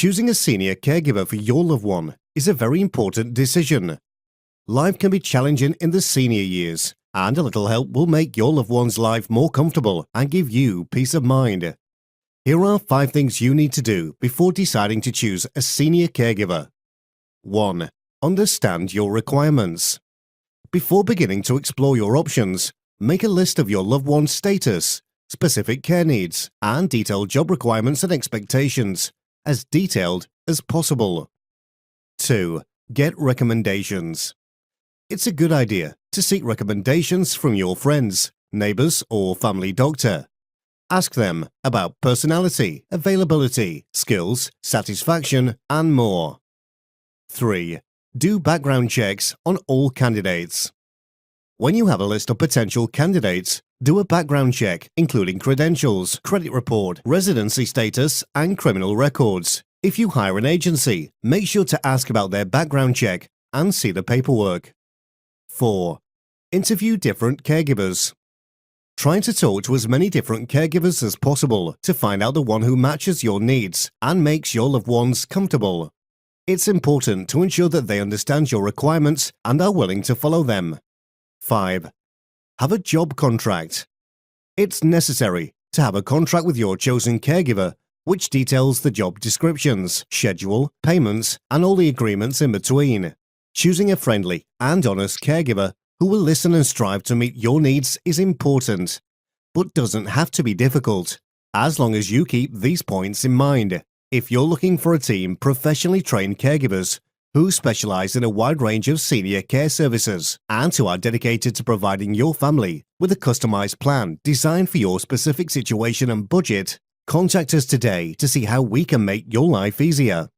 Choosing a senior caregiver for your loved one is a very important decision. Life can be challenging in the senior years, and a little help will make your loved one's life more comfortable and give you peace of mind. Here are 5 things you need to do before deciding to choose a senior caregiver. 1. Understand your requirements. Before beginning to explore your options, make a list of your loved one's status, specific care needs, and detailed job requirements and expectations, as detailed as possible. 2. Get recommendations. It's a good idea to seek recommendations from your friends, neighbors, or family doctor. Ask them about personality, availability, skills, satisfaction, and more. 3. Do background checks on all candidates. When you have a list of potential candidates, do a background check including credentials, credit report, residency status, and criminal records. If you hire an agency, make sure to ask about their background check and see the paperwork. 4. Interview different caregivers. Try to talk to as many different caregivers as possible to find out the one who matches your needs and makes your loved ones comfortable. It's important to ensure that they understand your requirements and are willing to follow them. 5. Have a job contract. It's necessary to have a contract with your chosen caregiver which details the job descriptions, schedule, payments, and all the agreements in between. Choosing a friendly and honest caregiver who will listen and strive to meet your needs is important, but doesn't have to be difficult, as long as you keep these points in mind. If you're looking for a team professionally trained caregivers who specialize in a wide range of senior care services and who are dedicated to providing your family with a customized plan designed for your specific situation and budget, contact us today to see how we can make your life easier.